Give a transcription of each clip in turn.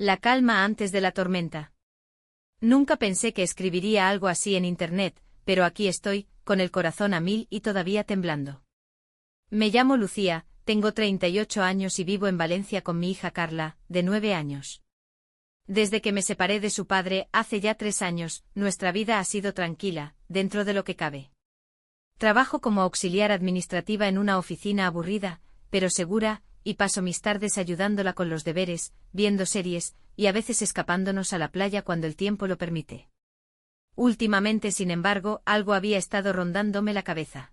La calma antes de la tormenta. Nunca pensé que escribiría algo así en Internet, pero aquí estoy, con el corazón a mil y todavía temblando. Me llamo Lucía, tengo 38 años y vivo en Valencia con mi hija Carla, de 9 años. Desde que me separé de su padre, hace ya 3 años, nuestra vida ha sido tranquila, dentro de lo que cabe. Trabajo como auxiliar administrativa en una oficina aburrida, pero segura, y paso mis tardes ayudándola con los deberes, viendo series, y a veces escapándonos a la playa cuando el tiempo lo permite. Últimamente, sin embargo, algo había estado rondándome la cabeza.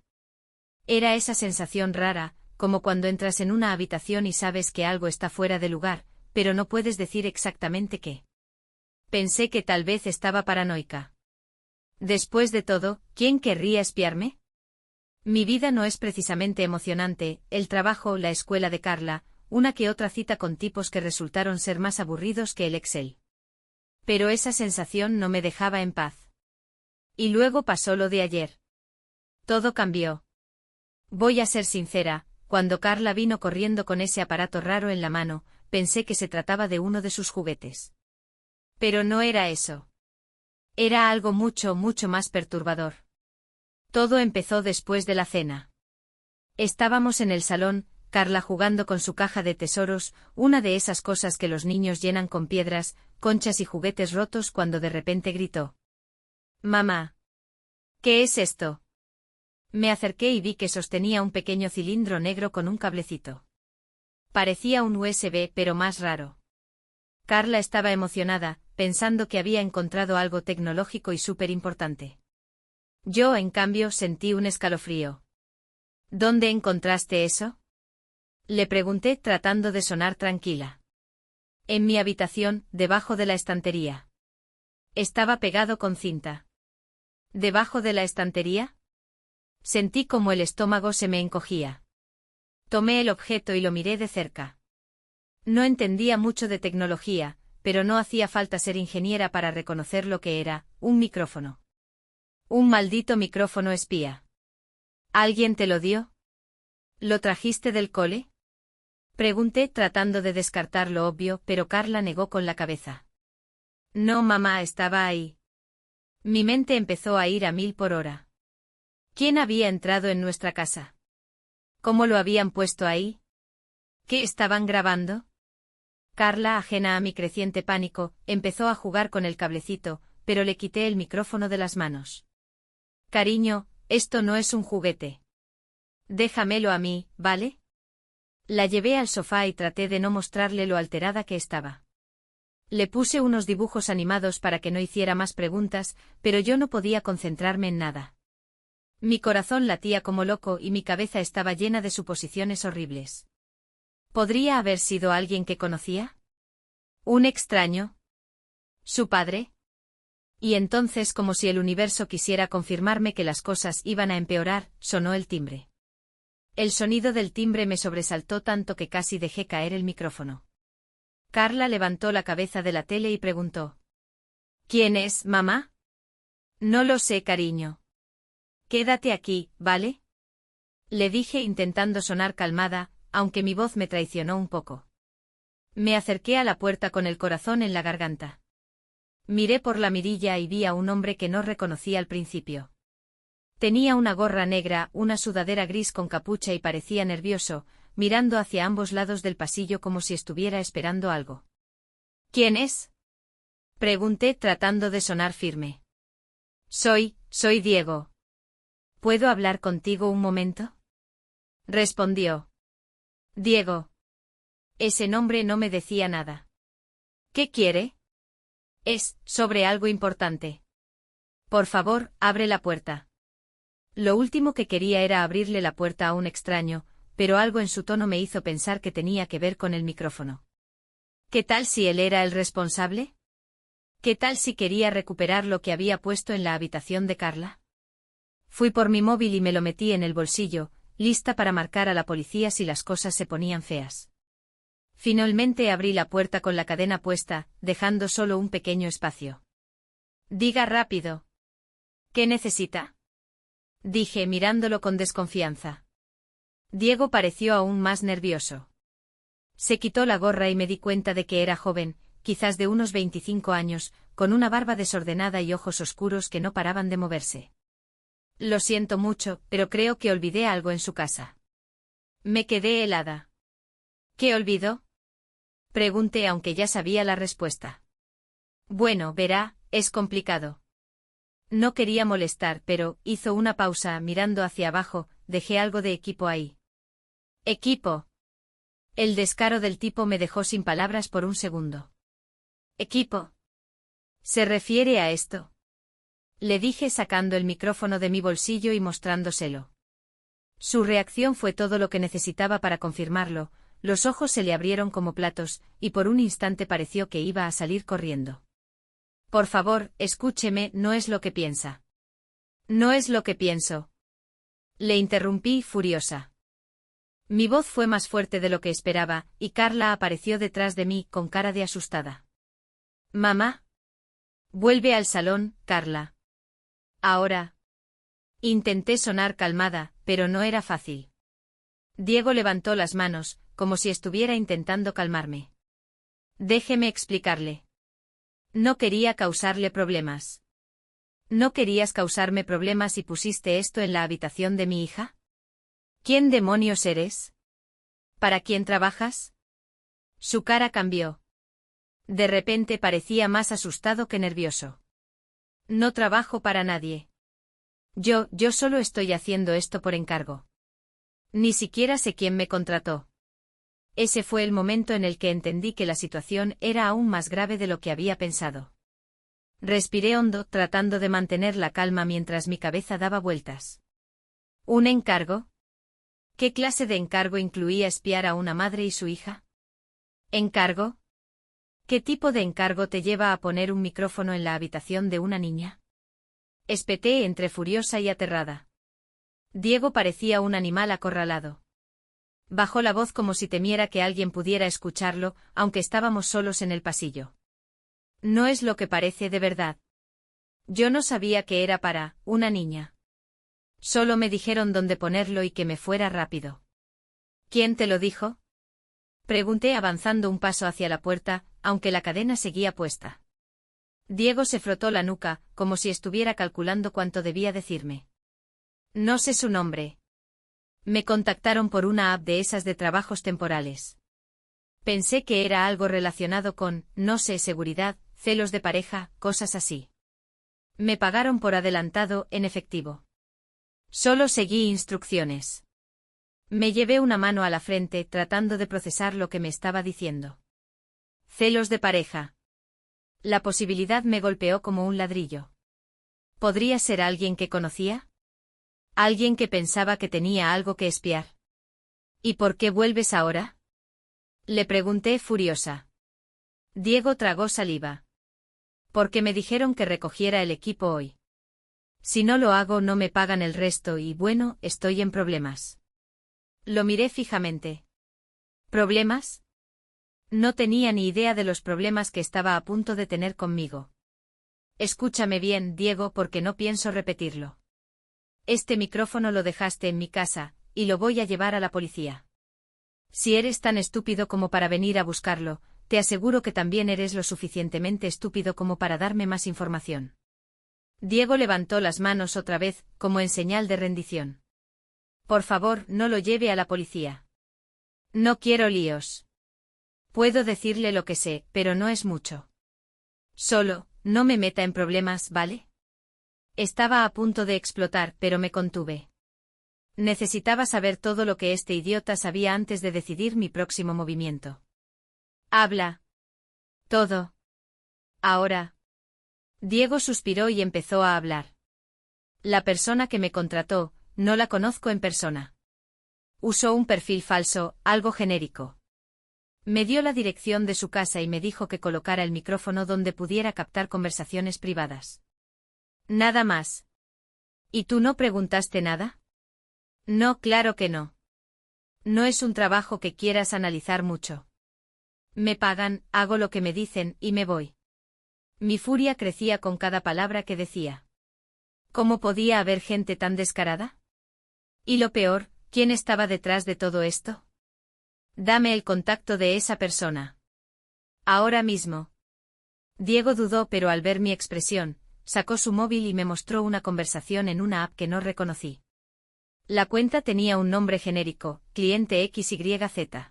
Era esa sensación rara, como cuando entras en una habitación y sabes que algo está fuera de lugar, pero no puedes decir exactamente qué. Pensé que tal vez estaba paranoica. Después de todo, ¿quién querría espiarme? Mi vida no es precisamente emocionante, el trabajo, la escuela de Carla, una que otra cita con tipos que resultaron ser más aburridos que el Excel. Pero esa sensación no me dejaba en paz. Y luego pasó lo de ayer. Todo cambió. Voy a ser sincera, cuando Carla vino corriendo con ese aparato raro en la mano, pensé que se trataba de uno de sus juguetes. Pero no era eso. Era algo mucho, mucho más perturbador. Todo empezó después de la cena. Estábamos en el salón, Carla jugando con su caja de tesoros, una de esas cosas que los niños llenan con piedras, conchas y juguetes rotos, cuando de repente gritó: «Mamá. ¿Qué es esto?». Me acerqué y vi que sostenía un pequeño cilindro negro con un cablecito. Parecía un USB, pero más raro. Carla estaba emocionada, pensando que había encontrado algo tecnológico y súper importante. Yo, en cambio, sentí un escalofrío. «¿Dónde encontraste eso?», le pregunté, tratando de sonar tranquila. «En mi habitación, debajo de la estantería». Estaba pegado con cinta. ¿Debajo de la estantería? Sentí como el estómago se me encogía. Tomé el objeto y lo miré de cerca. No entendía mucho de tecnología, pero no hacía falta ser ingeniera para reconocer lo que era: un micrófono. Un maldito micrófono espía. ¿Alguien te lo dio? ¿Lo trajiste del cole?, pregunté, tratando de descartar lo obvio, pero Carla negó con la cabeza. No, mamá, estaba ahí. Mi mente empezó a ir a 1000 por hora. ¿Quién había entrado en nuestra casa? ¿Cómo lo habían puesto ahí? ¿Qué estaban grabando? Carla, ajena a mi creciente pánico, empezó a jugar con el cablecito, pero le quité el micrófono de las manos. Cariño, esto no es un juguete. Déjamelo a mí, ¿vale? La llevé al sofá y traté de no mostrarle lo alterada que estaba. Le puse unos dibujos animados para que no hiciera más preguntas, pero yo no podía concentrarme en nada. Mi corazón latía como loco y mi cabeza estaba llena de suposiciones horribles. ¿Podría haber sido alguien que conocía? ¿Un extraño? ¿Su padre? Y entonces, como si el universo quisiera confirmarme que las cosas iban a empeorar, sonó el timbre. El sonido del timbre me sobresaltó tanto que casi dejé caer el micrófono. Carla levantó la cabeza de la tele y preguntó: ¿Quién es, mamá? No lo sé, cariño. Quédate aquí, ¿vale? Le dije, intentando sonar calmada, aunque mi voz me traicionó un poco. Me acerqué a la puerta con el corazón en la garganta. Miré por la mirilla y vi a un hombre que no reconocí al principio. Tenía una gorra negra, una sudadera gris con capucha y parecía nervioso, mirando hacia ambos lados del pasillo como si estuviera esperando algo. ¿Quién es?, pregunté, tratando de sonar firme. Soy Diego. ¿Puedo hablar contigo un momento?, respondió. Diego. Ese nombre no me decía nada. ¿Qué quiere? Es sobre algo importante. Por favor, abre la puerta. Lo último que quería era abrirle la puerta a un extraño, pero algo en su tono me hizo pensar que tenía que ver con el micrófono. ¿Qué tal si él era el responsable? ¿Qué tal si quería recuperar lo que había puesto en la habitación de Carla? Fui por mi móvil y me lo metí en el bolsillo, lista para marcar a la policía si las cosas se ponían feas. Finalmente abrí la puerta con la cadena puesta, dejando solo un pequeño espacio. Diga rápido. ¿Qué necesita?, dije, mirándolo con desconfianza. Diego pareció aún más nervioso. Se quitó la gorra y me di cuenta de que era joven, quizás de unos 25 años, con una barba desordenada y ojos oscuros que no paraban de moverse. Lo siento mucho, pero creo que olvidé algo en su casa. Me quedé helada. ¿Qué olvidó? Pregunté aunque ya sabía la respuesta. Bueno, verá, es complicado. No quería molestar, pero hizo una pausa mirando hacia abajo, dejé algo de equipo ahí. ¿Equipo? El descaro del tipo me dejó sin palabras por un segundo. ¿Equipo? ¿Se refiere a esto? Le dije sacando el micrófono de mi bolsillo y mostrándoselo. Su reacción fue todo lo que necesitaba para confirmarlo, los ojos se le abrieron como platos, y por un instante pareció que iba a salir corriendo. Por favor, escúcheme, no es lo que piensa. No es lo que pienso. Le interrumpí, furiosa. Mi voz fue más fuerte de lo que esperaba, y Carla apareció detrás de mí con cara de asustada. «Mamá. Vuelve al salón, Carla. Ahora». Intenté sonar calmada, pero no era fácil. Diego levantó las manos, como si estuviera intentando calmarme. Déjeme explicarle. No quería causarle problemas. ¿No querías causarme problemas y pusiste esto en la habitación de mi hija? ¿Quién demonios eres? ¿Para quién trabajas? Su cara cambió. De repente parecía más asustado que nervioso. No trabajo para nadie. Yo solo estoy haciendo esto por encargo. Ni siquiera sé quién me contrató. Ese fue el momento en el que entendí que la situación era aún más grave de lo que había pensado. Respiré hondo, tratando de mantener la calma mientras mi cabeza daba vueltas. ¿Un encargo? ¿Qué clase de encargo incluía espiar a una madre y su hija? ¿Encargo? ¿Qué tipo de encargo te lleva a poner un micrófono en la habitación de una niña? Espeté entre furiosa y aterrada. Diego parecía un animal acorralado. Bajó la voz como si temiera que alguien pudiera escucharlo, aunque estábamos solos en el pasillo. No es lo que parece de verdad. Yo no sabía que era para una niña. Solo me dijeron dónde ponerlo y que me fuera rápido. ¿Quién te lo dijo? Pregunté avanzando un paso hacia la puerta, aunque la cadena seguía puesta. Diego se frotó la nuca, como si estuviera calculando cuánto debía decirme. No sé su nombre. Me contactaron por una app de esas de trabajos temporales. Pensé que era algo relacionado con, no sé, seguridad, celos de pareja, cosas así. Me pagaron por adelantado, en efectivo. Solo seguí instrucciones. Me llevé una mano a la frente tratando de procesar lo que me estaba diciendo. Celos de pareja. La posibilidad me golpeó como un ladrillo. ¿Podría ser alguien que conocía? ¿Alguien que pensaba que tenía algo que espiar? ¿Y por qué vuelves ahora? Le pregunté furiosa. Diego tragó saliva. Porque me dijeron que recogiera el equipo hoy. Si no lo hago no me pagan el resto y bueno, estoy en problemas. Lo miré fijamente. ¿Problemas? No tenía ni idea de los problemas que estaba a punto de tener conmigo. Escúchame bien, Diego, porque no pienso repetirlo. Este micrófono lo dejaste en mi casa, y lo voy a llevar a la policía. Si eres tan estúpido como para venir a buscarlo, te aseguro que también eres lo suficientemente estúpido como para darme más información. Diego levantó las manos otra vez, como en señal de rendición. Por favor, no lo lleve a la policía. No quiero líos. Puedo decirle lo que sé, pero no es mucho. Solo, no me meta en problemas, ¿vale? Estaba a punto de explotar, pero me contuve. Necesitaba saber todo lo que este idiota sabía antes de decidir mi próximo movimiento. Habla. Todo. Ahora. Diego suspiró y empezó a hablar. La persona que me contrató, no la conozco en persona. Usó un perfil falso, algo genérico. Me dio la dirección de su casa y me dijo que colocara el micrófono donde pudiera captar conversaciones privadas. Nada más. ¿Y tú no preguntaste nada? No, claro que no. No es un trabajo que quieras analizar mucho. Me pagan, hago lo que me dicen y me voy. Mi furia crecía con cada palabra que decía. ¿Cómo podía haber gente tan descarada? Y lo peor, ¿quién estaba detrás de todo esto? Dame el contacto de esa persona. Ahora mismo. Diego dudó, pero al ver mi expresión, sacó su móvil y me mostró una conversación en una app que no reconocí. La cuenta tenía un nombre genérico, cliente XYZ.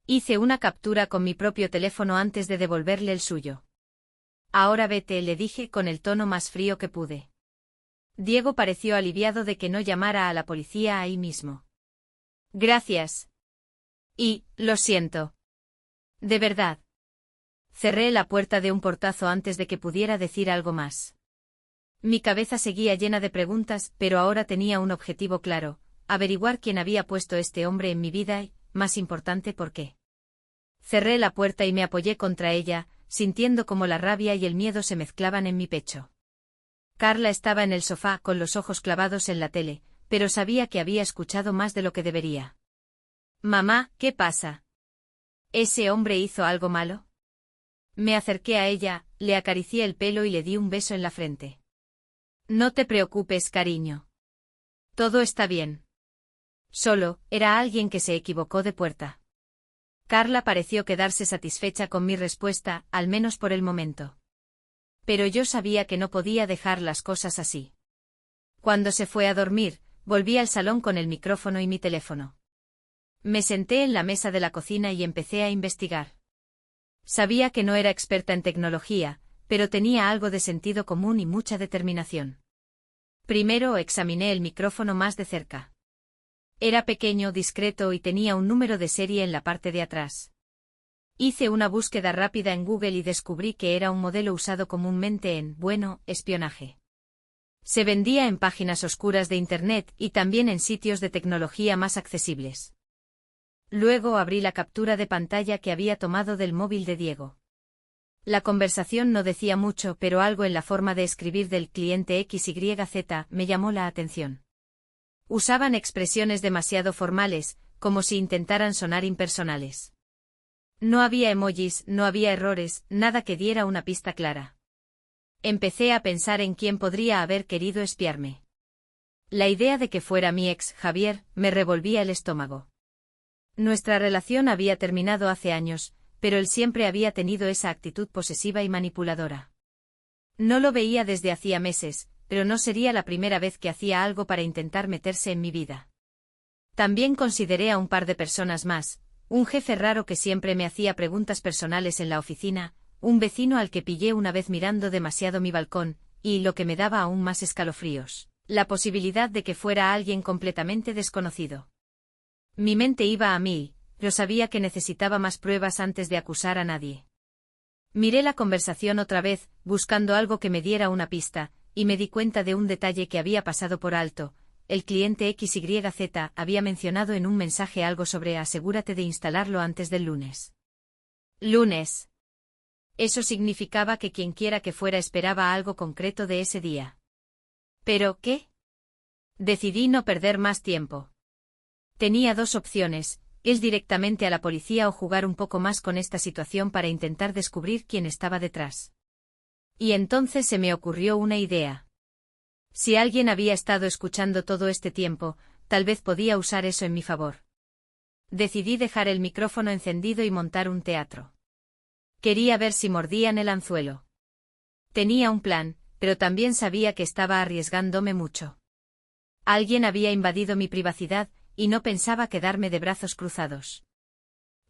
Hice una captura con mi propio teléfono antes de devolverle el suyo. Ahora vete, le dije con el tono más frío que pude. Diego pareció aliviado de que no llamara a la policía ahí mismo. Gracias. Y, lo siento. De verdad. Cerré la puerta de un portazo antes de que pudiera decir algo más. Mi cabeza seguía llena de preguntas, pero ahora tenía un objetivo claro: averiguar quién había puesto este hombre en mi vida y, más importante, por qué. Cerré la puerta y me apoyé contra ella, sintiendo cómo la rabia y el miedo se mezclaban en mi pecho. Carla estaba en el sofá con los ojos clavados en la tele, pero sabía que había escuchado más de lo que debería. Mamá, ¿qué pasa? ¿Ese hombre hizo algo malo? Me acerqué a ella, le acaricié el pelo y le di un beso en la frente. No te preocupes, cariño. Todo está bien. Solo, era alguien que se equivocó de puerta. Carla pareció quedarse satisfecha con mi respuesta, al menos por el momento. Pero yo sabía que no podía dejar las cosas así. Cuando se fue a dormir, volví al salón con el micrófono y mi teléfono. Me senté en la mesa de la cocina y empecé a investigar. Sabía que no era experta en tecnología, pero tenía algo de sentido común y mucha determinación. Primero examiné el micrófono más de cerca. Era pequeño, discreto y tenía un número de serie en la parte de atrás. Hice una búsqueda rápida en Google y descubrí que era un modelo usado comúnmente en, espionaje. Se vendía en páginas oscuras de Internet y también en sitios de tecnología más accesibles. Luego abrí la captura de pantalla que había tomado del móvil de Diego. La conversación no decía mucho, pero algo en la forma de escribir del cliente XYZ me llamó la atención. Usaban expresiones demasiado formales, como si intentaran sonar impersonales. No había emojis, no había errores, nada que diera una pista clara. Empecé a pensar en quién podría haber querido espiarme. La idea de que fuera mi ex, Javier, me revolvía el estómago. Nuestra relación había terminado hace años, pero él siempre había tenido esa actitud posesiva y manipuladora. No lo veía desde hacía meses, pero no sería la primera vez que hacía algo para intentar meterse en mi vida. También consideré a un par de personas más: un jefe raro que siempre me hacía preguntas personales en la oficina, un vecino al que pillé una vez mirando demasiado mi balcón, y, lo que me daba aún más escalofríos, la posibilidad de que fuera alguien completamente desconocido. Mi mente iba a mil, pero sabía que necesitaba más pruebas antes de acusar a nadie. Miré la conversación otra vez, buscando algo que me diera una pista, y me di cuenta de un detalle que había pasado por alto: el cliente XYZ había mencionado en un mensaje algo sobre asegúrate de instalarlo antes del lunes. Lunes. Eso significaba que quienquiera que fuera esperaba algo concreto de ese día. ¿Pero qué? Decidí no perder más tiempo. Tenía dos opciones: ir directamente a la policía o jugar un poco más con esta situación para intentar descubrir quién estaba detrás. Y entonces se me ocurrió una idea. Si alguien había estado escuchando todo este tiempo, tal vez podía usar eso en mi favor. Decidí dejar el micrófono encendido y montar un teatro. Quería ver si mordían el anzuelo. Tenía un plan, pero también sabía que estaba arriesgándome mucho. Alguien había invadido mi privacidad, y no pensaba quedarme de brazos cruzados.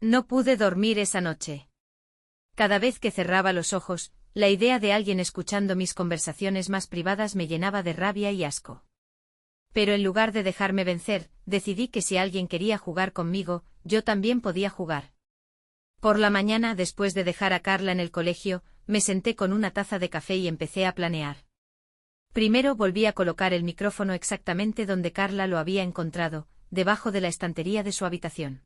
No pude dormir esa noche. Cada vez que cerraba los ojos, la idea de alguien escuchando mis conversaciones más privadas me llenaba de rabia y asco. Pero en lugar de dejarme vencer, decidí que si alguien quería jugar conmigo, yo también podía jugar. Por la mañana, después de dejar a Carla en el colegio, me senté con una taza de café y empecé a planear. Primero volví a colocar el micrófono exactamente donde Carla lo había encontrado, debajo de la estantería de su habitación.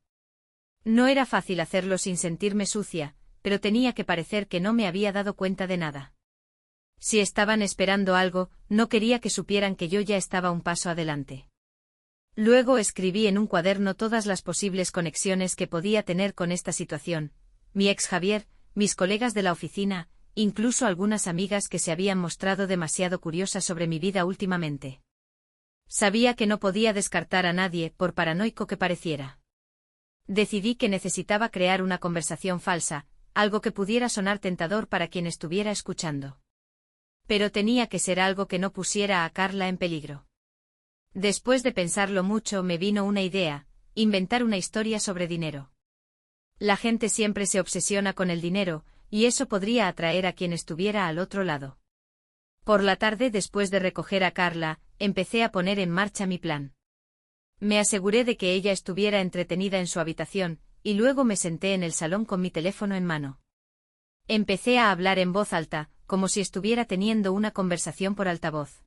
No era fácil hacerlo sin sentirme sucia, pero tenía que parecer que no me había dado cuenta de nada. Si estaban esperando algo, no quería que supieran que yo ya estaba un paso adelante. Luego escribí en un cuaderno todas las posibles conexiones que podía tener con esta situación: mi ex Javier, mis colegas de la oficina, incluso algunas amigas que se habían mostrado demasiado curiosas sobre mi vida últimamente. Sabía que no podía descartar a nadie, por paranoico que pareciera. Decidí que necesitaba crear una conversación falsa, algo que pudiera sonar tentador para quien estuviera escuchando. Pero tenía que ser algo que no pusiera a Carla en peligro. Después de pensarlo mucho me vino una idea: inventar una historia sobre dinero. La gente siempre se obsesiona con el dinero, y eso podría atraer a quien estuviera al otro lado. Por la tarde, después de recoger a Carla, empecé a poner en marcha mi plan. Me aseguré de que ella estuviera entretenida en su habitación, y luego me senté en el salón con mi teléfono en mano. Empecé a hablar en voz alta, como si estuviera teniendo una conversación por altavoz.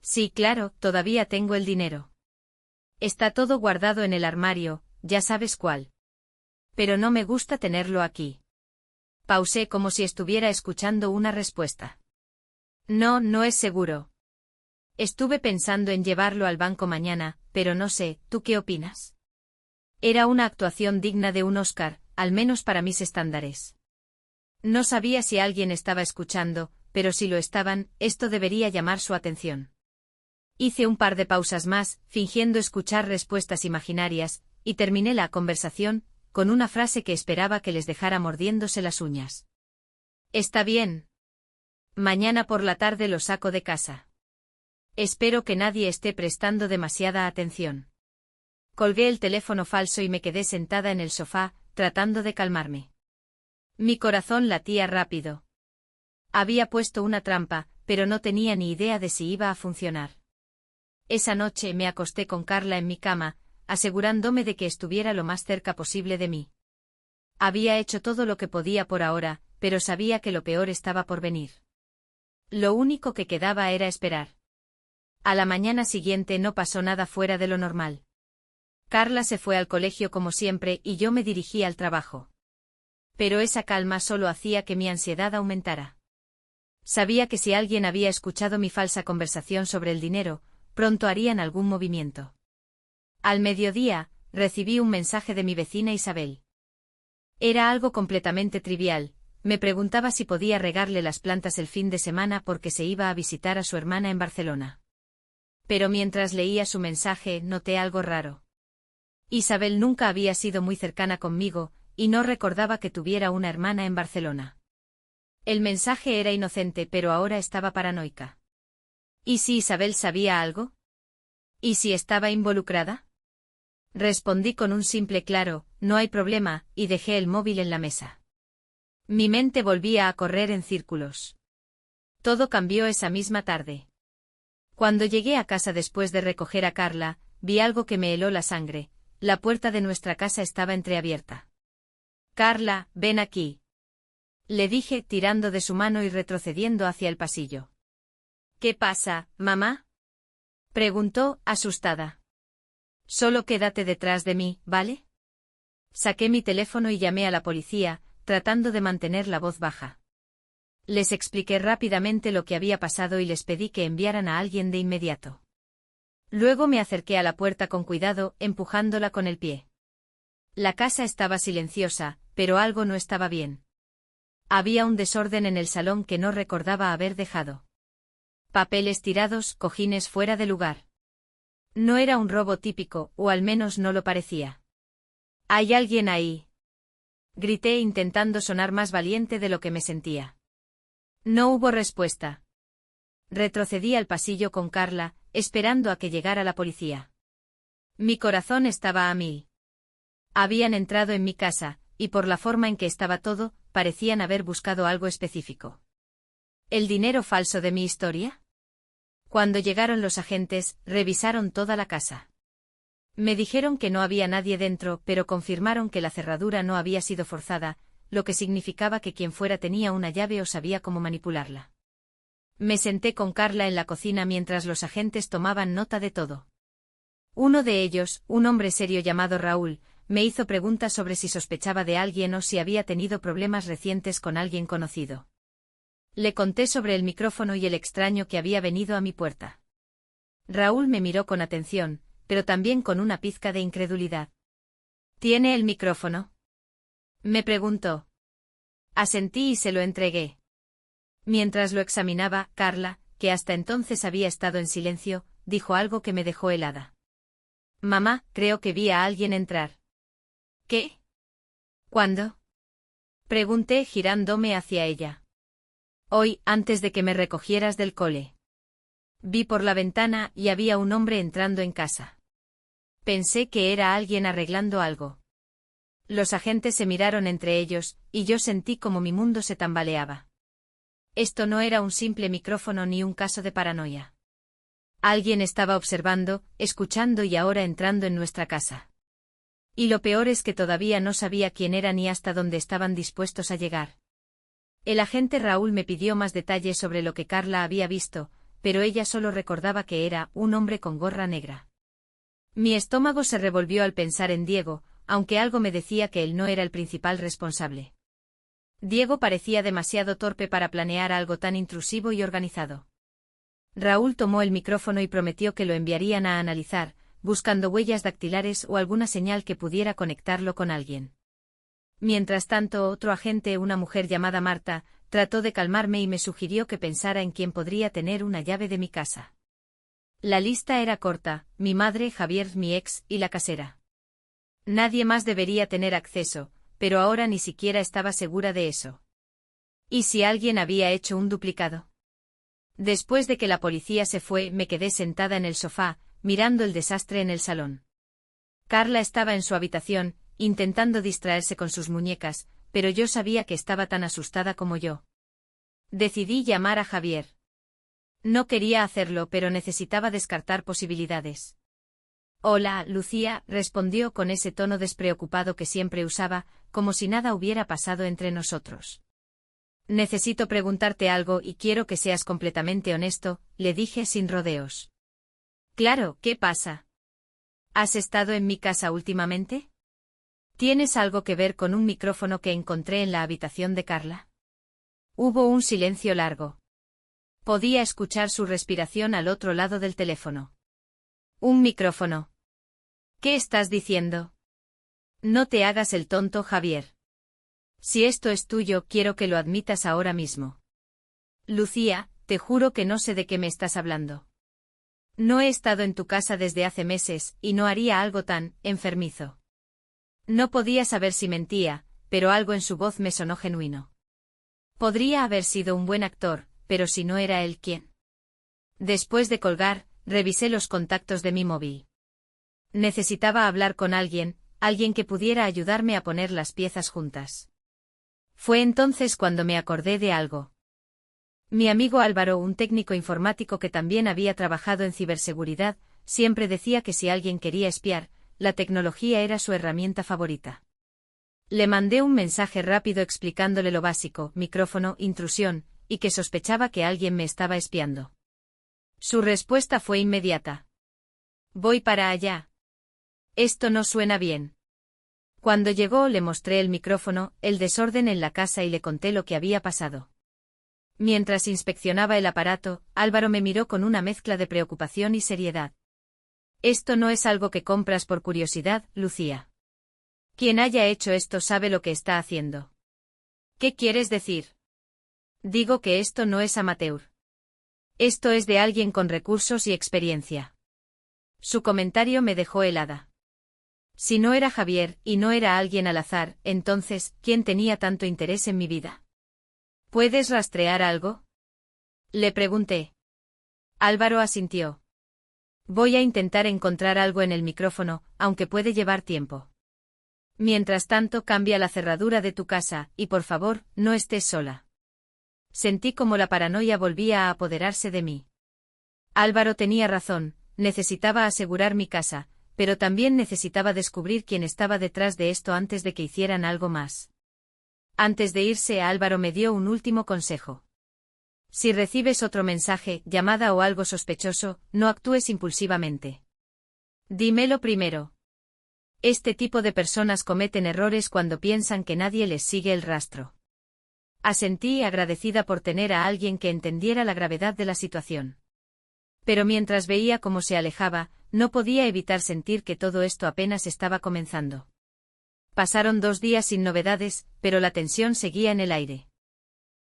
Sí, claro, todavía tengo el dinero. Está todo guardado en el armario, ya sabes cuál. Pero no me gusta tenerlo aquí. Pausé como si estuviera escuchando una respuesta. No, no es seguro. Estuve pensando en llevarlo al banco mañana, pero no sé, ¿tú qué opinas? Era una actuación digna de un Oscar, al menos para mis estándares. No sabía si alguien estaba escuchando, pero si lo estaban, esto debería llamar su atención. Hice un par de pausas más, fingiendo escuchar respuestas imaginarias, y terminé la conversación con una frase que esperaba que les dejara mordiéndose las uñas. Está bien. Mañana por la tarde lo saco de casa. Espero que nadie esté prestando demasiada atención. Colgué el teléfono falso y me quedé sentada en el sofá, tratando de calmarme. Mi corazón latía rápido. Había puesto una trampa, pero no tenía ni idea de si iba a funcionar. Esa noche me acosté con Carla en mi cama, asegurándome de que estuviera lo más cerca posible de mí. Había hecho todo lo que podía por ahora, pero sabía que lo peor estaba por venir. Lo único que quedaba era esperar. A la mañana siguiente no pasó nada fuera de lo normal. Carla se fue al colegio como siempre y yo me dirigí al trabajo. Pero esa calma solo hacía que mi ansiedad aumentara. Sabía que si alguien había escuchado mi falsa conversación sobre el dinero, pronto harían algún movimiento. Al mediodía, recibí un mensaje de mi vecina Isabel. Era algo completamente trivial. Me preguntaba si podía regarle las plantas el fin de semana porque se iba a visitar a su hermana en Barcelona. Pero mientras leía su mensaje noté algo raro. Isabel nunca había sido muy cercana conmigo, y no recordaba que tuviera una hermana en Barcelona. El mensaje era inocente, pero ahora estaba paranoica. ¿Y si Isabel sabía algo? ¿Y si estaba involucrada? Respondí con un simple claro, no hay problema, y dejé el móvil en la mesa. Mi mente volvía a correr en círculos. Todo cambió esa misma tarde. Cuando llegué a casa después de recoger a Carla, vi algo que me heló la sangre. La puerta de nuestra casa estaba entreabierta. Carla, ven aquí. Le dije, tirando de su mano y retrocediendo hacia el pasillo. ¿Qué pasa, mamá? Preguntó, asustada. Solo quédate detrás de mí, ¿vale? Saqué mi teléfono y llamé a la policía, tratando de mantener la voz baja. Les expliqué rápidamente lo que había pasado y les pedí que enviaran a alguien de inmediato. Luego me acerqué a la puerta con cuidado, empujándola con el pie. La casa estaba silenciosa, pero algo no estaba bien. Había un desorden en el salón que no recordaba haber dejado. Papeles tirados, cojines fuera de lugar. No era un robo típico, o al menos no lo parecía. ¿Hay alguien ahí? Grité intentando sonar más valiente de lo que me sentía. No hubo respuesta. Retrocedí al pasillo con Carla, esperando a que llegara la policía. Mi corazón estaba a mil. Habían entrado en mi casa, y por la forma en que estaba todo, parecían haber buscado algo específico. ¿El dinero falso de mi historia? Cuando llegaron los agentes, revisaron toda la casa. Me dijeron que no había nadie dentro, pero confirmaron que la cerradura no había sido forzada, lo que significaba que quien fuera tenía una llave o sabía cómo manipularla. Me senté con Carla en la cocina mientras los agentes tomaban nota de todo. Uno de ellos, un hombre serio llamado Raúl, me hizo preguntas sobre si sospechaba de alguien o si había tenido problemas recientes con alguien conocido. Le conté sobre el micrófono y el extraño que había venido a mi puerta. Raúl me miró con atención, pero también con una pizca de incredulidad. ¿Tiene el micrófono?, me preguntó. Asentí y se lo entregué. Mientras lo examinaba, Carla, que hasta entonces había estado en silencio, dijo algo que me dejó helada. Mamá, creo que vi a alguien entrar. ¿Qué? ¿Cuándo? Pregunté girándome hacia ella. Hoy, antes de que me recogieras del cole. Vi por la ventana y había un hombre entrando en casa. Pensé que era alguien arreglando algo. Los agentes se miraron entre ellos, y yo sentí como mi mundo se tambaleaba. Esto no era un simple micrófono ni un caso de paranoia. Alguien estaba observando, escuchando y ahora entrando en nuestra casa. Y lo peor es que todavía no sabía quién era ni hasta dónde estaban dispuestos a llegar. El agente Raúl me pidió más detalles sobre lo que Carla había visto, pero ella solo recordaba que era un hombre con gorra negra. Mi estómago se revolvió al pensar en Diego, aunque algo me decía que él no era el principal responsable. Diego parecía demasiado torpe para planear algo tan intrusivo y organizado. Raúl tomó el micrófono y prometió que lo enviarían a analizar, buscando huellas dactilares o alguna señal que pudiera conectarlo con alguien. Mientras tanto, otro agente, una mujer llamada Marta, trató de calmarme y me sugirió que pensara en quién podría tener una llave de mi casa. La lista era corta: mi madre, Javier, mi ex, y la casera. Nadie más debería tener acceso, pero ahora ni siquiera estaba segura de eso. ¿Y si alguien había hecho un duplicado? Después de que la policía se fue, me quedé sentada en el sofá, mirando el desastre en el salón. Carla estaba en su habitación, intentando distraerse con sus muñecas, pero yo sabía que estaba tan asustada como yo. Decidí llamar a Javier. No quería hacerlo, pero necesitaba descartar posibilidades. Hola, Lucía, respondió con ese tono despreocupado que siempre usaba, como si nada hubiera pasado entre nosotros. Necesito preguntarte algo y quiero que seas completamente honesto, le dije sin rodeos. Claro, ¿qué pasa? ¿Has estado en mi casa últimamente? ¿Tienes algo que ver con un micrófono que encontré en la habitación de Carla? Hubo un silencio largo. Podía escuchar su respiración al otro lado del teléfono. ¿Un micrófono? ¿Qué estás diciendo? No te hagas el tonto, Javier. Si esto es tuyo, quiero que lo admitas ahora mismo. Lucía, te juro que no sé de qué me estás hablando. No he estado en tu casa desde hace meses, y no haría algo tan enfermizo. No podía saber si mentía, pero algo en su voz me sonó genuino. Podría haber sido un buen actor, pero si no era él, ¿quién? Después de colgar, revisé los contactos de mi móvil. Necesitaba hablar con alguien que pudiera ayudarme a poner las piezas juntas. Fue entonces cuando me acordé de algo. Mi amigo Álvaro, un técnico informático que también había trabajado en ciberseguridad, siempre decía que si alguien quería espiar, la tecnología era su herramienta favorita. Le mandé un mensaje rápido explicándole lo básico: micrófono, intrusión, y que sospechaba que alguien me estaba espiando. Su respuesta fue inmediata. Voy para allá. Esto no suena bien. Cuando llegó, le mostré el micrófono, el desorden en la casa y le conté lo que había pasado. Mientras inspeccionaba el aparato, Álvaro me miró con una mezcla de preocupación y seriedad. Esto no es algo que compras por curiosidad, Lucía. Quien haya hecho esto sabe lo que está haciendo. ¿Qué quieres decir? Digo que esto no es amateur. Esto es de alguien con recursos y experiencia. Su comentario me dejó helada. Si no era Javier, y no era alguien al azar, entonces, ¿quién tenía tanto interés en mi vida? ¿Puedes rastrear algo? Le pregunté. Álvaro asintió. Voy a intentar encontrar algo en el micrófono, aunque puede llevar tiempo. Mientras tanto, cambia la cerradura de tu casa, y por favor, no estés sola. Sentí como la paranoia volvía a apoderarse de mí. Álvaro tenía razón, necesitaba asegurar mi casa, pero también necesitaba descubrir quién estaba detrás de esto antes de que hicieran algo más. Antes de irse, Álvaro me dio un último consejo. Si recibes otro mensaje, llamada o algo sospechoso, no actúes impulsivamente. Dímelo primero. Este tipo de personas cometen errores cuando piensan que nadie les sigue el rastro. Asentí, agradecida por tener a alguien que entendiera la gravedad de la situación. Pero mientras veía cómo se alejaba, no podía evitar sentir que todo esto apenas estaba comenzando. Pasaron 2 días sin novedades, pero la tensión seguía en el aire.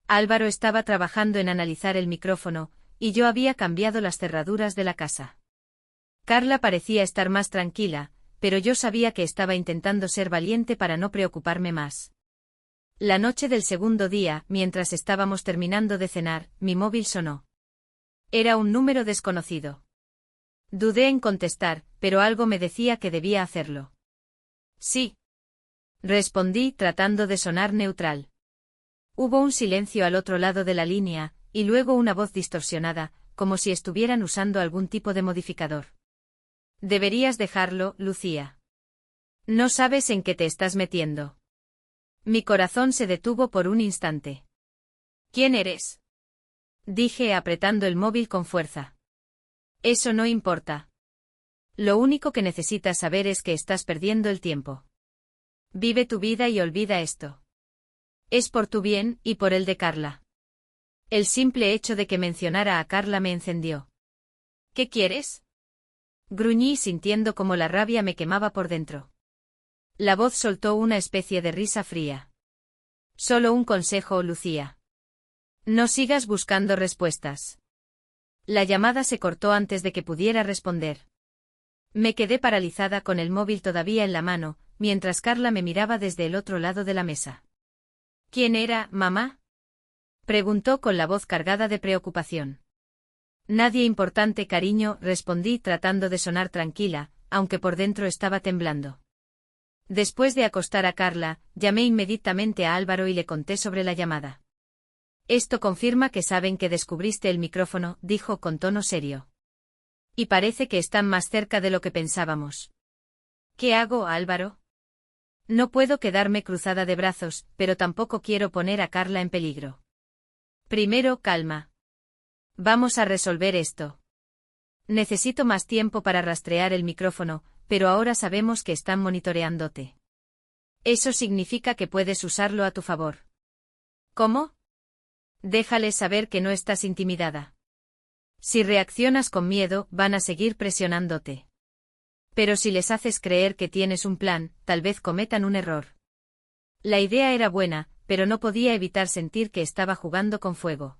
Álvaro estaba trabajando en analizar el micrófono, y yo había cambiado las cerraduras de la casa. Carla parecía estar más tranquila, pero yo sabía que estaba intentando ser valiente para no preocuparme más. La noche del segundo día, mientras estábamos terminando de cenar, mi móvil sonó. Era un número desconocido. Dudé en contestar, pero algo me decía que debía hacerlo. Sí. Respondí tratando de sonar neutral. Hubo un silencio al otro lado de la línea, y luego una voz distorsionada, como si estuvieran usando algún tipo de modificador. Deberías dejarlo, Lucía. No sabes en qué te estás metiendo. Mi corazón se detuvo por un instante. ¿Quién eres? Dije apretando el móvil con fuerza. Eso no importa. Lo único que necesitas saber es que estás perdiendo el tiempo. Vive tu vida y olvida esto. Es por tu bien y por el de Carla. El simple hecho de que mencionara a Carla me encendió. ¿Qué quieres? Gruñí sintiendo como la rabia me quemaba por dentro. La voz soltó una especie de risa fría. Solo un consejo, Lucía. No sigas buscando respuestas. La llamada se cortó antes de que pudiera responder. Me quedé paralizada con el móvil todavía en la mano, mientras Carla me miraba desde el otro lado de la mesa. ¿Quién era, mamá? Preguntó con la voz cargada de preocupación. Nadie importante, cariño, respondí tratando de sonar tranquila, aunque por dentro estaba temblando. Después de acostar a Carla, llamé inmediatamente a Álvaro y le conté sobre la llamada. Esto confirma que saben que descubriste el micrófono, dijo con tono serio. Y parece que están más cerca de lo que pensábamos. ¿Qué hago, Álvaro? No puedo quedarme cruzada de brazos, pero tampoco quiero poner a Carla en peligro. Primero, calma. Vamos a resolver esto. Necesito más tiempo para rastrear el micrófono, pero ahora sabemos que están monitoreándote. Eso significa que puedes usarlo a tu favor. ¿Cómo? Déjales saber que no estás intimidada. Si reaccionas con miedo, van a seguir presionándote. Pero si les haces creer que tienes un plan, tal vez cometan un error. La idea era buena, pero no podía evitar sentir que estaba jugando con fuego.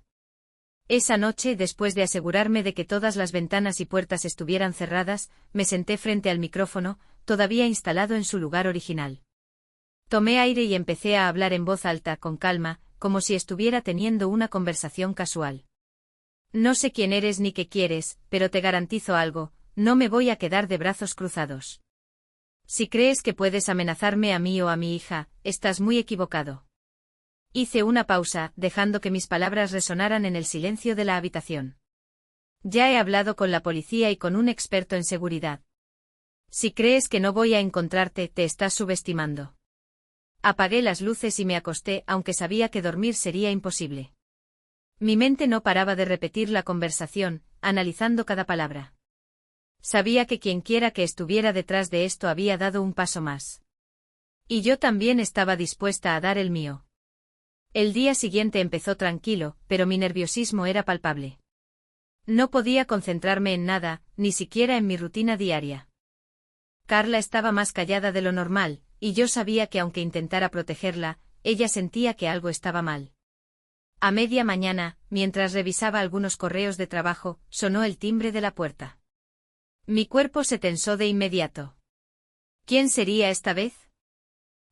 Esa noche, después de asegurarme de que todas las ventanas y puertas estuvieran cerradas, me senté frente al micrófono, todavía instalado en su lugar original. Tomé aire y empecé a hablar en voz alta, con calma, como si estuviera teniendo una conversación casual. No sé quién eres ni qué quieres, pero te garantizo algo, no me voy a quedar de brazos cruzados. Si crees que puedes amenazarme a mí o a mi hija, estás muy equivocado. Hice una pausa, dejando que mis palabras resonaran en el silencio de la habitación. Ya he hablado con la policía y con un experto en seguridad. Si crees que no voy a encontrarte, te estás subestimando. Apagué las luces y me acosté, aunque sabía que dormir sería imposible. Mi mente no paraba de repetir la conversación, analizando cada palabra. Sabía que quienquiera que estuviera detrás de esto había dado un paso más. Y yo también estaba dispuesta a dar el mío. El día siguiente empezó tranquilo, pero mi nerviosismo era palpable. No podía concentrarme en nada, ni siquiera en mi rutina diaria. Carla estaba más callada de lo normal, y yo sabía que aunque intentara protegerla, ella sentía que algo estaba mal. A media mañana, mientras revisaba algunos correos de trabajo, sonó el timbre de la puerta. Mi cuerpo se tensó de inmediato. ¿Quién sería esta vez?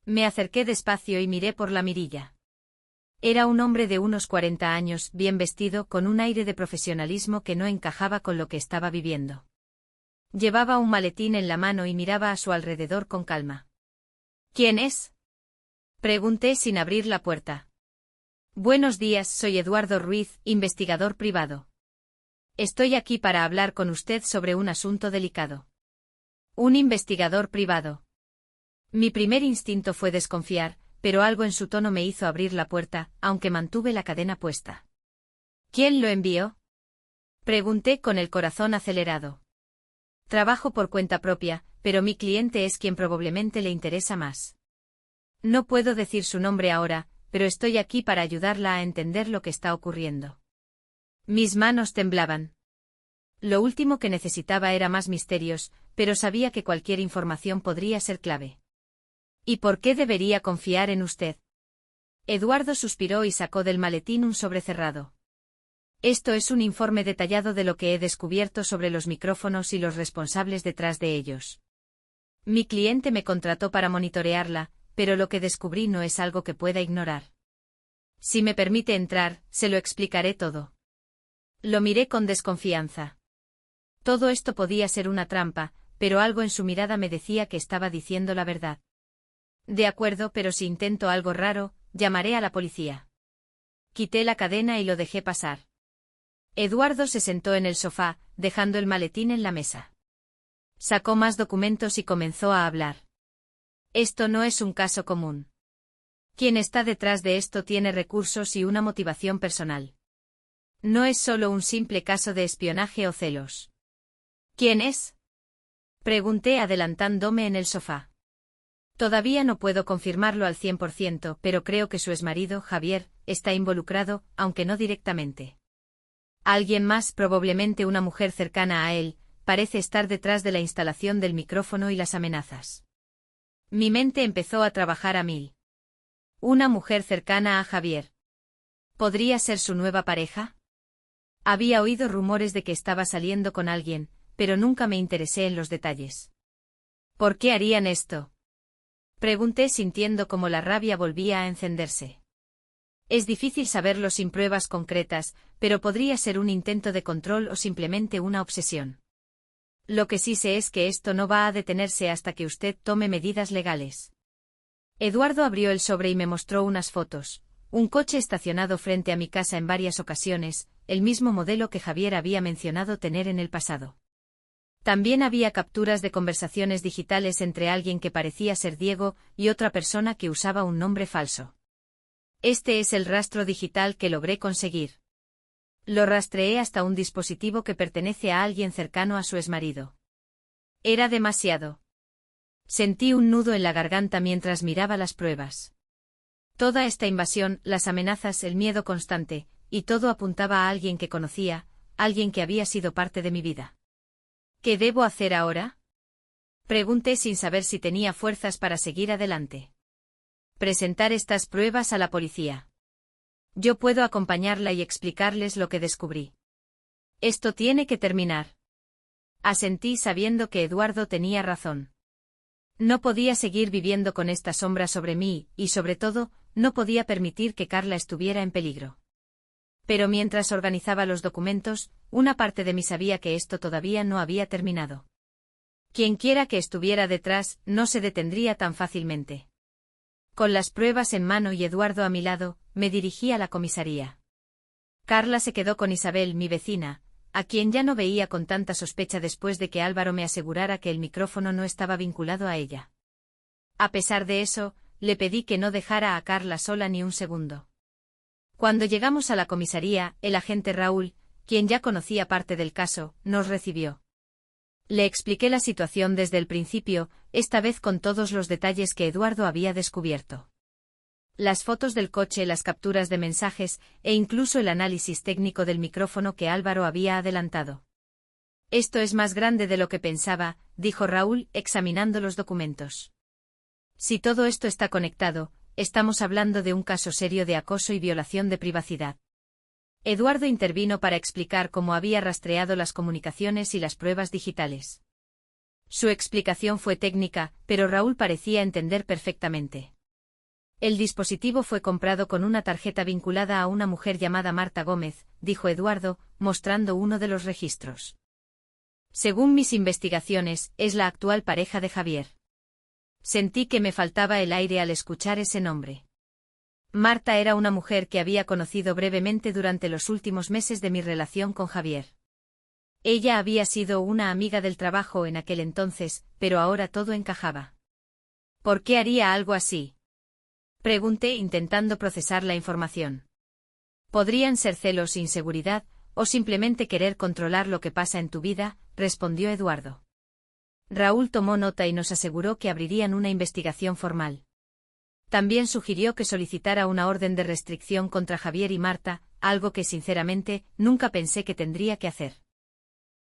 Me acerqué despacio y miré por la mirilla. Era un hombre de unos 40 años, bien vestido, con un aire de profesionalismo que no encajaba con lo que estaba viviendo. Llevaba un maletín en la mano y miraba a su alrededor con calma. ¿Quién es? Pregunté sin abrir la puerta. Buenos días, soy Eduardo Ruiz, investigador privado. Estoy aquí para hablar con usted sobre un asunto delicado. Un investigador privado. Mi primer instinto fue desconfiar, pero algo en su tono me hizo abrir la puerta, aunque mantuve la cadena puesta. ¿Quién lo envió? Pregunté con el corazón acelerado. Trabajo por cuenta propia, pero mi cliente es quien probablemente le interesa más. No puedo decir su nombre ahora, pero estoy aquí para ayudarla a entender lo que está ocurriendo. Mis manos temblaban. Lo último que necesitaba era más misterios, pero sabía que cualquier información podría ser clave. ¿Y por qué debería confiar en usted? Eduardo suspiró y sacó del maletín un sobre cerrado. Esto es un informe detallado de lo que he descubierto sobre los micrófonos y los responsables detrás de ellos. Mi cliente me contrató para monitorearla, pero lo que descubrí no es algo que pueda ignorar. Si me permite entrar, se lo explicaré todo. Lo miré con desconfianza. Todo esto podía ser una trampa, pero algo en su mirada me decía que estaba diciendo la verdad. De acuerdo, pero si intento algo raro, llamaré a la policía. Quité la cadena y lo dejé pasar. Eduardo se sentó en el sofá, dejando el maletín en la mesa. Sacó más documentos y comenzó a hablar. Esto no es un caso común. Quien está detrás de esto tiene recursos y una motivación personal. No es solo un simple caso de espionaje o celos. ¿Quién es? Pregunté adelantándome en el sofá. Todavía no puedo confirmarlo al 100%, pero creo que su exmarido, Javier, está involucrado, aunque no directamente. Alguien más, probablemente una mujer cercana a él, parece estar detrás de la instalación del micrófono y las amenazas. Mi mente empezó a trabajar a mil. Una mujer cercana a Javier. ¿Podría ser su nueva pareja? Había oído rumores de que estaba saliendo con alguien, pero nunca me interesé en los detalles. ¿Por qué harían esto? Pregunté sintiendo como la rabia volvía a encenderse. Es difícil saberlo sin pruebas concretas, pero podría ser un intento de control o simplemente una obsesión. Lo que sí sé es que esto no va a detenerse hasta que usted tome medidas legales. Eduardo abrió el sobre y me mostró unas fotos. Un coche estacionado frente a mi casa en varias ocasiones, el mismo modelo que Javier había mencionado tener en el pasado. También había capturas de conversaciones digitales entre alguien que parecía ser Diego y otra persona que usaba un nombre falso. Este es el rastro digital que logré conseguir. Lo rastreé hasta un dispositivo que pertenece a alguien cercano a su exmarido. Era demasiado. Sentí un nudo en la garganta mientras miraba las pruebas. Toda esta invasión, las amenazas, el miedo constante, y todo apuntaba a alguien que conocía, alguien que había sido parte de mi vida. ¿Qué debo hacer ahora? Pregunté sin saber si tenía fuerzas para seguir adelante. Presentar estas pruebas a la policía. Yo puedo acompañarla y explicarles lo que descubrí. Esto tiene que terminar. Asentí sabiendo que Eduardo tenía razón. No podía seguir viviendo con esta sombra sobre mí, y sobre todo, no podía permitir que Carla estuviera en peligro. Pero mientras organizaba los documentos, una parte de mí sabía que esto todavía no había terminado. Quienquiera que estuviera detrás, no se detendría tan fácilmente. Con las pruebas en mano y Eduardo a mi lado, me dirigí a la comisaría. Carla se quedó con Isabel, mi vecina, a quien ya no veía con tanta sospecha después de que Álvaro me asegurara que el micrófono no estaba vinculado a ella. A pesar de eso, le pedí que no dejara a Carla sola ni un segundo. Cuando llegamos a la comisaría, el agente Raúl, quien ya conocía parte del caso, nos recibió. Le expliqué la situación desde el principio, esta vez con todos los detalles que Eduardo había descubierto. Las fotos del coche, las capturas de mensajes, e incluso el análisis técnico del micrófono que Álvaro había adelantado. Esto es más grande de lo que pensaba, dijo Raúl, examinando los documentos. Si todo esto está conectado, estamos hablando de un caso serio de acoso y violación de privacidad. Eduardo intervino para explicar cómo había rastreado las comunicaciones y las pruebas digitales. Su explicación fue técnica, pero Raúl parecía entender perfectamente. El dispositivo fue comprado con una tarjeta vinculada a una mujer llamada Marta Gómez, dijo Eduardo, mostrando uno de los registros. Según mis investigaciones, es la actual pareja de Javier. Sentí que me faltaba el aire al escuchar ese nombre. Marta era una mujer que había conocido brevemente durante los últimos meses de mi relación con Javier. Ella había sido una amiga del trabajo en aquel entonces, pero ahora todo encajaba. ¿Por qué haría algo así? Pregunté intentando procesar la información. Podrían ser celos, inseguridad, o simplemente querer controlar lo que pasa en tu vida, respondió Eduardo. Raúl tomó nota y nos aseguró que abrirían una investigación formal. También sugirió que solicitara una orden de restricción contra Javier y Marta, algo que sinceramente nunca pensé que tendría que hacer.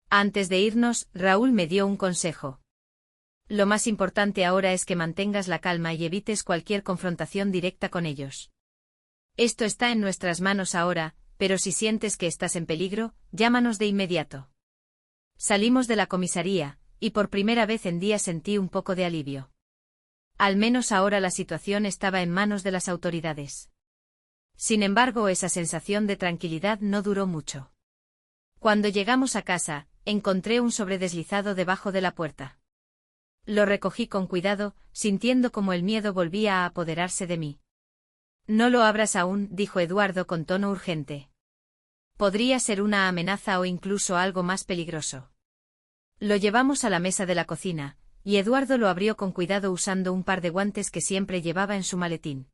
Antes de irnos, Raúl me dio un consejo. Lo más importante ahora es que mantengas la calma y evites cualquier confrontación directa con ellos. Esto está en nuestras manos ahora, pero si sientes que estás en peligro, llámanos de inmediato. Salimos de la comisaría, y por primera vez en días sentí un poco de alivio. Al menos ahora la situación estaba en manos de las autoridades. Sin embargo, esa sensación de tranquilidad no duró mucho. Cuando llegamos a casa, encontré un sobre deslizado debajo de la puerta. Lo recogí con cuidado, sintiendo como el miedo volvía a apoderarse de mí. No lo abras aún, dijo Eduardo con tono urgente. Podría ser una amenaza o incluso algo más peligroso. Lo llevamos a la mesa de la cocina, y Eduardo lo abrió con cuidado usando un par de guantes que siempre llevaba en su maletín.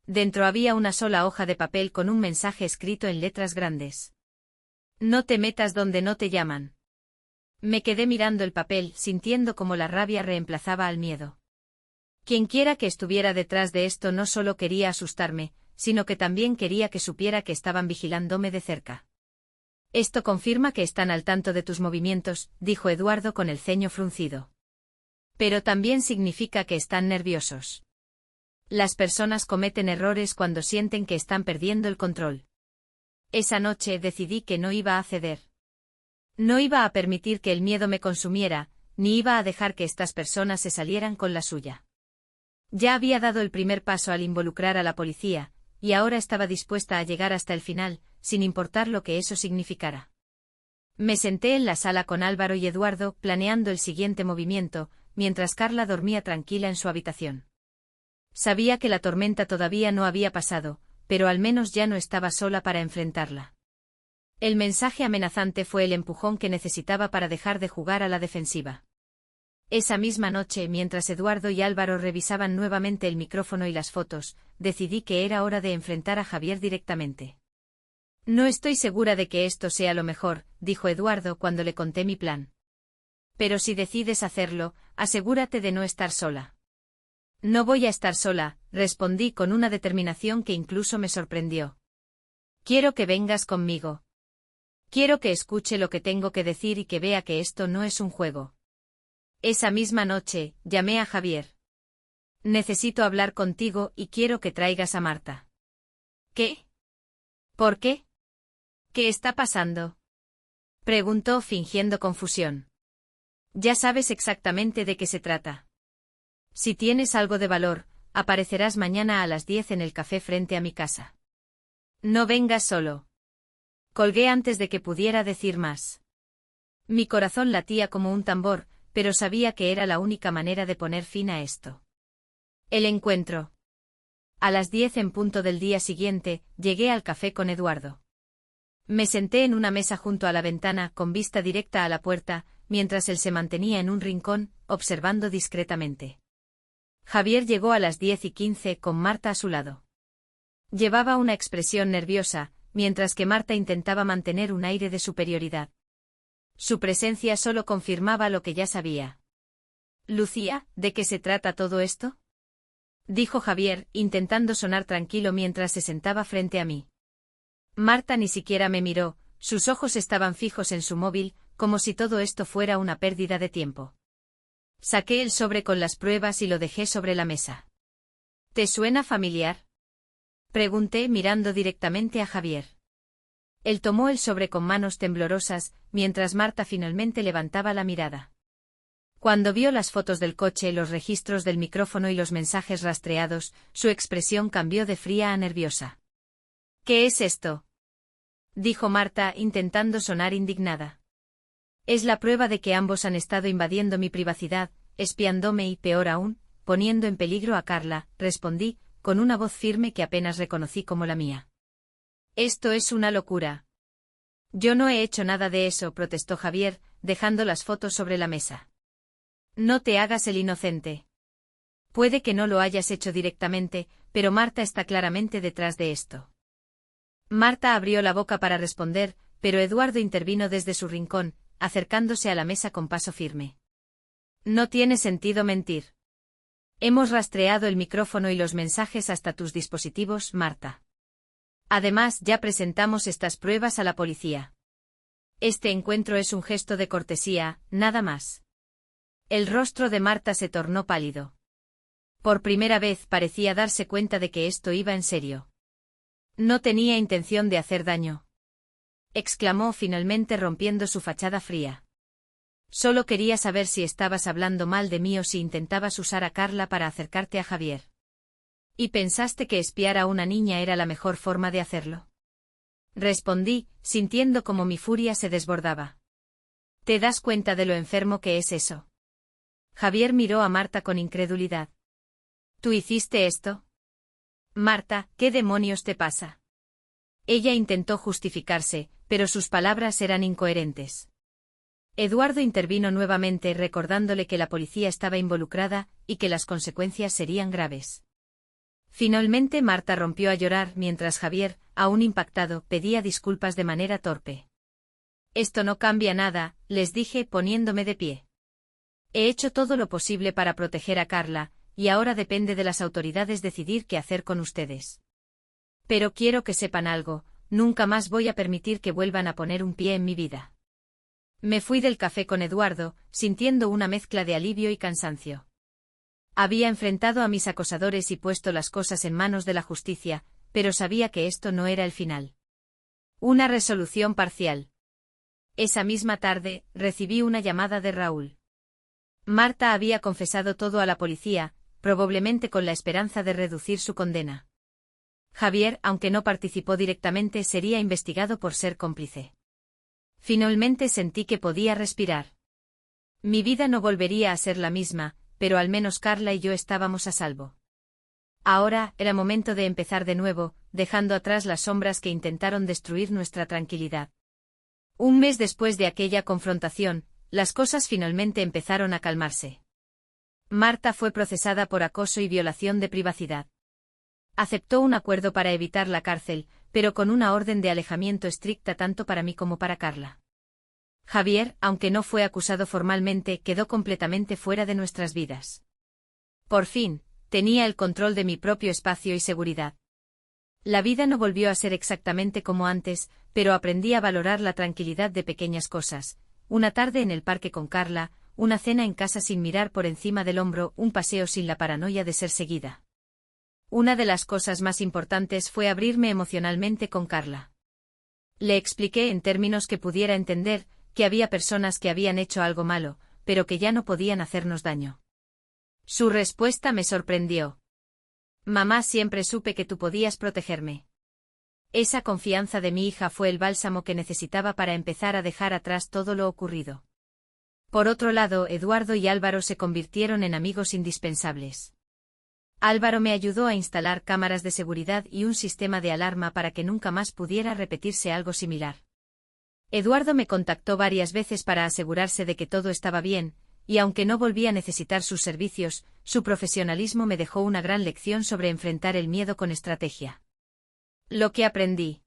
Dentro había una sola hoja de papel con un mensaje escrito en letras grandes. No te metas donde no te llaman. Me quedé mirando el papel, sintiendo como la rabia reemplazaba al miedo. Quienquiera que estuviera detrás de esto no solo quería asustarme, sino que también quería que supiera que estaban vigilándome de cerca. Esto confirma que están al tanto de tus movimientos, dijo Eduardo con el ceño fruncido. Pero también significa que están nerviosos. Las personas cometen errores cuando sienten que están perdiendo el control. Esa noche decidí que no iba a ceder. No iba a permitir que el miedo me consumiera, ni iba a dejar que estas personas se salieran con la suya. Ya había dado el primer paso al involucrar a la policía, y ahora estaba dispuesta a llegar hasta el final, sin importar lo que eso significara. Me senté en la sala con Álvaro y Eduardo, planeando el siguiente movimiento, mientras Carla dormía tranquila en su habitación. Sabía que la tormenta todavía no había pasado, pero al menos ya no estaba sola para enfrentarla. El mensaje amenazante fue el empujón que necesitaba para dejar de jugar a la defensiva. Esa misma noche, mientras Eduardo y Álvaro revisaban nuevamente el micrófono y las fotos, decidí que era hora de enfrentar a Javier directamente. No estoy segura de que esto sea lo mejor, dijo Eduardo cuando le conté mi plan. Pero si decides hacerlo, asegúrate de no estar sola. No voy a estar sola, respondí con una determinación que incluso me sorprendió. Quiero que vengas conmigo. Quiero que escuche lo que tengo que decir y que vea que esto no es un juego. Esa misma noche, llamé a Javier. Necesito hablar contigo y quiero que traigas a Marta. ¿Qué? ¿Por qué? ¿Qué está pasando? Preguntó fingiendo confusión. Ya sabes exactamente de qué se trata. Si tienes algo de valor, aparecerás mañana a las 10 en el café frente a mi casa. No vengas solo. Colgué antes de que pudiera decir más. Mi corazón latía como un tambor, pero sabía que era la única manera de poner fin a esto. El encuentro. A las 10 en punto del día siguiente, llegué al café con Eduardo. Me senté en una mesa junto a la ventana, con vista directa a la puerta, mientras él se mantenía en un rincón, observando discretamente. Javier llegó a las 10:15 con Marta a su lado. Llevaba una expresión nerviosa, mientras que Marta intentaba mantener un aire de superioridad. Su presencia solo confirmaba lo que ya sabía. «Lucía, ¿de qué se trata todo esto?», dijo Javier, intentando sonar tranquilo mientras se sentaba frente a mí. Marta ni siquiera me miró, sus ojos estaban fijos en su móvil, como si todo esto fuera una pérdida de tiempo. Saqué el sobre con las pruebas y lo dejé sobre la mesa. ¿Te suena familiar?, pregunté mirando directamente a Javier. Él tomó el sobre con manos temblorosas, mientras Marta finalmente levantaba la mirada. Cuando vio las fotos del coche, los registros del micrófono y los mensajes rastreados, su expresión cambió de fría a nerviosa. «¿Qué es esto?», dijo Marta, intentando sonar indignada. «Es la prueba de que ambos han estado invadiendo mi privacidad, espiándome y, peor aún, poniendo en peligro a Carla», respondí, con una voz firme que apenas reconocí como la mía. «Esto es una locura». «Yo no he hecho nada de eso», protestó Javier, dejando las fotos sobre la mesa. «No te hagas el inocente. Puede que no lo hayas hecho directamente, pero Marta está claramente detrás de esto». Marta abrió la boca para responder, pero Eduardo intervino desde su rincón, acercándose a la mesa con paso firme. «No tiene sentido mentir. Hemos rastreado el micrófono y los mensajes hasta tus dispositivos, Marta. Además, ya presentamos estas pruebas a la policía. Este encuentro es un gesto de cortesía, nada más». El rostro de Marta se tornó pálido. Por primera vez parecía darse cuenta de que esto iba en serio. «No tenía intención de hacer daño», exclamó finalmente rompiendo su fachada fría. Solo quería saber si estabas hablando mal de mí o si intentabas usar a Carla para acercarte a Javier. ¿Y pensaste que espiar a una niña era la mejor forma de hacerlo? Respondí, sintiendo como mi furia se desbordaba. ¿Te das cuenta de lo enfermo que es eso? Javier miró a Marta con incredulidad. ¿Tú hiciste esto? Marta, ¿qué demonios te pasa? Ella intentó justificarse, pero sus palabras eran incoherentes. Eduardo intervino nuevamente recordándole que la policía estaba involucrada y que las consecuencias serían graves. Finalmente Marta rompió a llorar mientras Javier, aún impactado, pedía disculpas de manera torpe. Esto no cambia nada, les dije poniéndome de pie. He hecho todo lo posible para proteger a Carla, y ahora depende de las autoridades decidir qué hacer con ustedes. Pero quiero que sepan algo, nunca más voy a permitir que vuelvan a poner un pie en mi vida. Me fui del café con Eduardo, sintiendo una mezcla de alivio y cansancio. Había enfrentado a mis acosadores y puesto las cosas en manos de la justicia, pero sabía que esto no era el final. Una resolución parcial. Esa misma tarde, recibí una llamada de Raúl. Marta había confesado todo a la policía, probablemente con la esperanza de reducir su condena. Javier, aunque no participó directamente, sería investigado por ser cómplice. Finalmente sentí que podía respirar. Mi vida no volvería a ser la misma, pero al menos Carla y yo estábamos a salvo. Ahora, era momento de empezar de nuevo, dejando atrás las sombras que intentaron destruir nuestra tranquilidad. Un mes después de aquella confrontación, las cosas finalmente empezaron a calmarse. Marta fue procesada por acoso y violación de privacidad. Aceptó un acuerdo para evitar la cárcel, pero con una orden de alejamiento estricta tanto para mí como para Carla. Javier, aunque no fue acusado formalmente, quedó completamente fuera de nuestras vidas. Por fin, tenía el control de mi propio espacio y seguridad. La vida no volvió a ser exactamente como antes, pero aprendí a valorar la tranquilidad de pequeñas cosas. Una tarde en el parque con Carla, una cena en casa sin mirar por encima del hombro, un paseo sin la paranoia de ser seguida. Una de las cosas más importantes fue abrirme emocionalmente con Carla. Le expliqué en términos que pudiera entender, que había personas que habían hecho algo malo, pero que ya no podían hacernos daño. Su respuesta me sorprendió. Mamá, siempre supe que tú podías protegerme. Esa confianza de mi hija fue el bálsamo que necesitaba para empezar a dejar atrás todo lo ocurrido. Por otro lado, Eduardo y Álvaro se convirtieron en amigos indispensables. Álvaro me ayudó a instalar cámaras de seguridad y un sistema de alarma para que nunca más pudiera repetirse algo similar. Eduardo me contactó varias veces para asegurarse de que todo estaba bien, y aunque no volví a necesitar sus servicios, su profesionalismo me dejó una gran lección sobre enfrentar el miedo con estrategia. Lo que aprendí.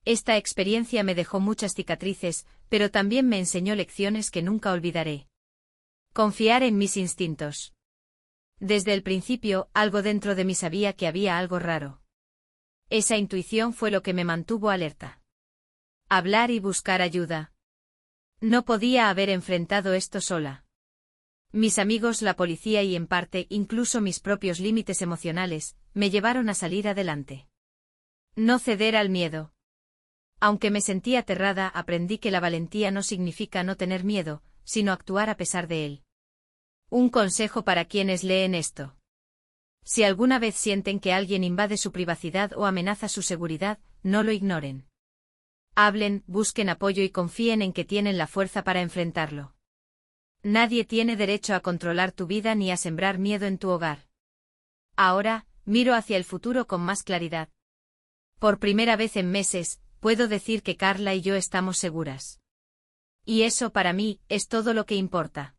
Esta experiencia me dejó muchas cicatrices, pero también me enseñó lecciones que nunca olvidaré. Confiar en mis instintos. Desde el principio, algo dentro de mí sabía que había algo raro. Esa intuición fue lo que me mantuvo alerta. Hablar y buscar ayuda. No podía haber enfrentado esto sola. Mis amigos, la policía y en parte incluso mis propios límites emocionales, me llevaron a salir adelante. No ceder al miedo. Aunque me sentía aterrada, aprendí que la valentía no significa no tener miedo, sino actuar a pesar de él. Un consejo para quienes leen esto. Si alguna vez sienten que alguien invade su privacidad o amenaza su seguridad, no lo ignoren. Hablen, busquen apoyo y confíen en que tienen la fuerza para enfrentarlo. Nadie tiene derecho a controlar tu vida ni a sembrar miedo en tu hogar. Ahora, miro hacia el futuro con más claridad. Por primera vez en meses, puedo decir que Carla y yo estamos seguras. Y eso para mí, es todo lo que importa.